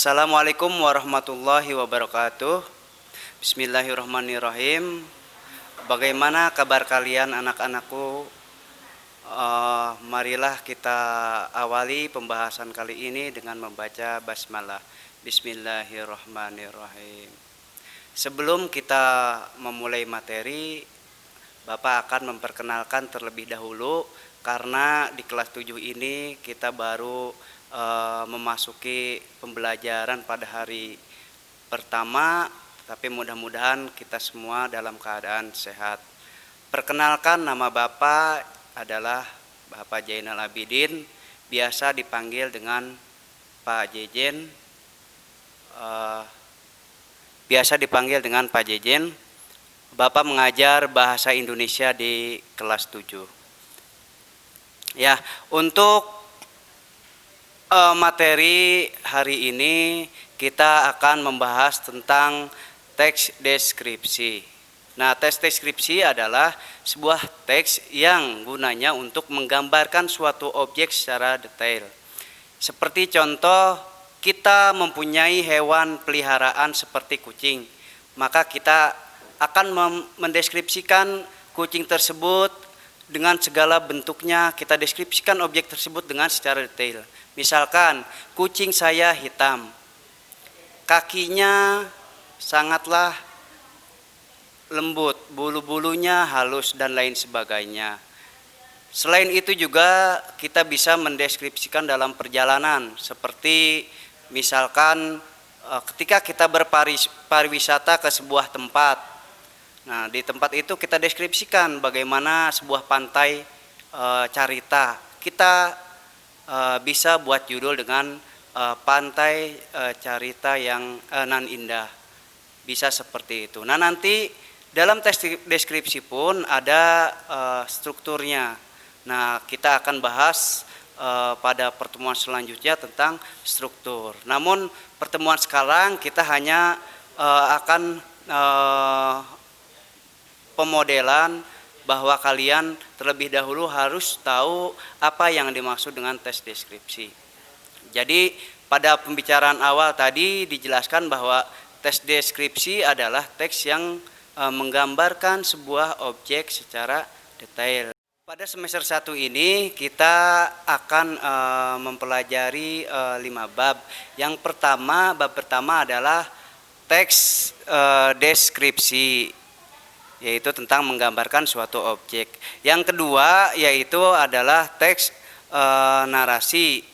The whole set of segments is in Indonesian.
Assalamualaikum warahmatullahi wabarakatuh. Bismillahirrahmanirrahim. Bagaimana kabar kalian anak-anakku? Marilah kita awali pembahasan kali ini dengan membaca basmalah. Bismillahirrahmanirrahim. Sebelum kita memulai materi, Bapak akan memperkenalkan terlebih dahulu karena di kelas 7 ini kita baru memasuki pembelajaran pada hari pertama, tapi mudah-mudahan kita semua dalam keadaan sehat. Perkenalkan, nama Bapak adalah Bapak Jainal Abidin, biasa dipanggil dengan Pak Jejen. Bapak mengajar bahasa Indonesia di kelas 7. Ya, untuk materi hari ini kita akan membahas tentang teks deskripsi. Nah, teks deskripsi adalah sebuah teks yang gunanya untuk menggambarkan suatu objek secara detail. Seperti contoh, kita mempunyai hewan peliharaan seperti kucing, maka kita akan mendeskripsikan kucing tersebut dengan segala bentuknya. Kita deskripsikan objek tersebut dengan secara detail. Misalkan, kucing saya hitam, kakinya sangatlah lembut, bulu-bulunya halus, dan lain sebagainya. Selain itu juga kita bisa mendeskripsikan dalam perjalanan, seperti misalkan ketika kita berpariwisata ke sebuah tempat. Nah, di tempat itu kita deskripsikan bagaimana sebuah pantai Carita. Kita bisa buat judul dengan pantai Carita yang nan indah. Bisa seperti itu. Nah, nanti dalam teks deskripsi pun ada strukturnya. Nah, kita akan bahas pada pertemuan selanjutnya tentang struktur. Namun pertemuan sekarang kita hanya akan pemodelan bahwa kalian terlebih dahulu harus tahu apa yang dimaksud dengan teks deskripsi. Jadi pada pembicaraan awal tadi dijelaskan bahwa teks deskripsi adalah teks yang menggambarkan sebuah objek secara detail. Pada semester 1 ini kita akan mempelajari 5 bab. Yang pertama, bab pertama adalah teks deskripsi, yaitu tentang menggambarkan suatu objek. Yang kedua yaitu adalah teks narasi.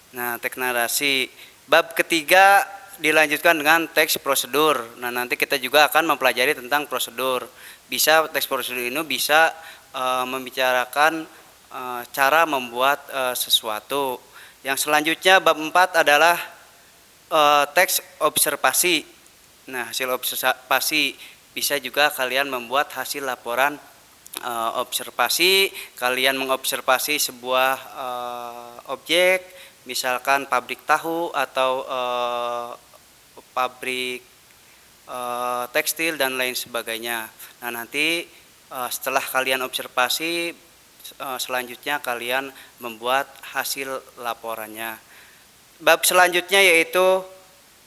Nah, teks narasi. Bab ketiga dilanjutkan dengan teks prosedur. Nah, nanti kita juga akan mempelajari tentang prosedur. Bisa teks prosedur ini bisa membicarakan cara membuat sesuatu. Yang selanjutnya bab 4 adalah teks observasi. Nah, hasil observasi bisa juga kalian membuat hasil laporan observasi. Kalian mengobservasi sebuah objek, misalkan pabrik tahu atau pabrik tekstil dan lain sebagainya. Nah, nanti setelah kalian observasi, selanjutnya kalian membuat hasil laporannya. Bab selanjutnya yaitu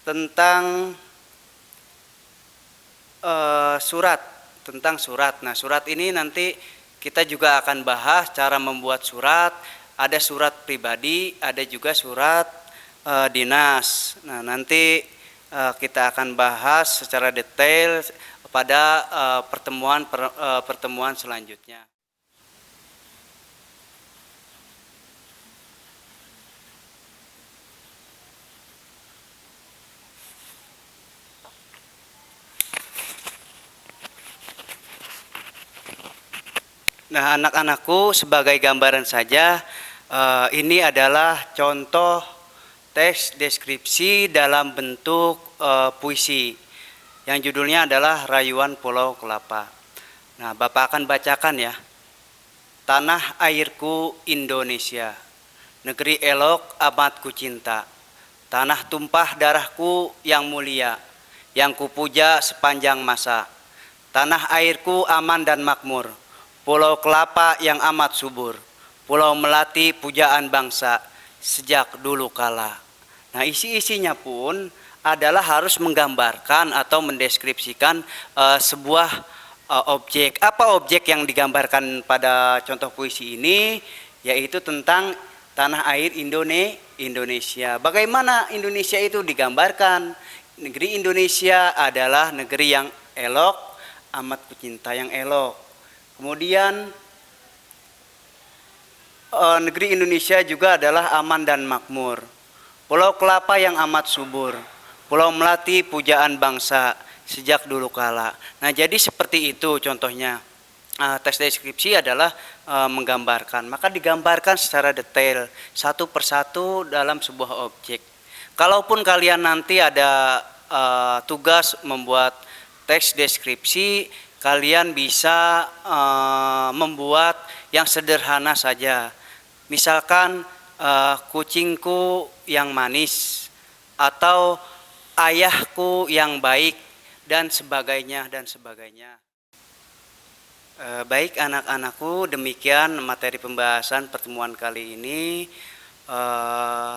tentang surat, tentang surat. Nah, surat ini nanti kita juga akan bahas cara membuat surat. Ada surat pribadi, ada juga surat dinas. Nah, nanti kita akan bahas secara detail pada pertemuan selanjutnya. Nah, anak-anakku, sebagai gambaran saja, ini adalah contoh teks deskripsi dalam bentuk puisi yang judulnya adalah Rayuan Pulau Kelapa. Nah, Bapak akan bacakan ya. Tanah airku Indonesia, negeri elok amat ku cinta, tanah tumpah darahku yang mulia, yang kupuja sepanjang masa. Tanah airku aman dan makmur, Pulau Kelapa yang amat subur, Pulau Melati pujaan bangsa sejak dulu kala. Nah, isi-isinya pun adalah harus menggambarkan atau mendeskripsikan sebuah objek. Apa objek yang digambarkan pada contoh puisi ini? Yaitu tentang tanah air Indonesia. Bagaimana Indonesia itu digambarkan? Negeri Indonesia adalah negeri yang elok, amat kucinta yang elok. Kemudian negeri Indonesia juga adalah aman dan makmur. Pulau Kelapa yang amat subur, Pulau Melati pujaan bangsa sejak dulu kala. Nah, jadi seperti itu contohnya. Teks deskripsi adalah menggambarkan, maka digambarkan secara detail satu persatu dalam sebuah objek. Kalaupun kalian nanti ada tugas membuat teks deskripsi, kalian bisa membuat yang sederhana saja. Misalkan kucingku yang manis, atau ayahku yang baik, dan sebagainya dan sebagainya. Baik anak-anakku, demikian materi pembahasan pertemuan kali ini.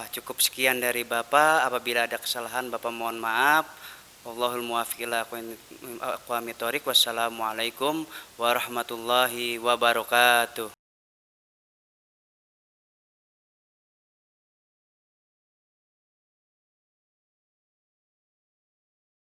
Cukup sekian dari Bapak. Apabila ada kesalahan, Bapak mohon maaf. Wallahul muwaffiq ila aqwamit thoriq. Wassalamualaikum warahmatullahi wabarakatuh.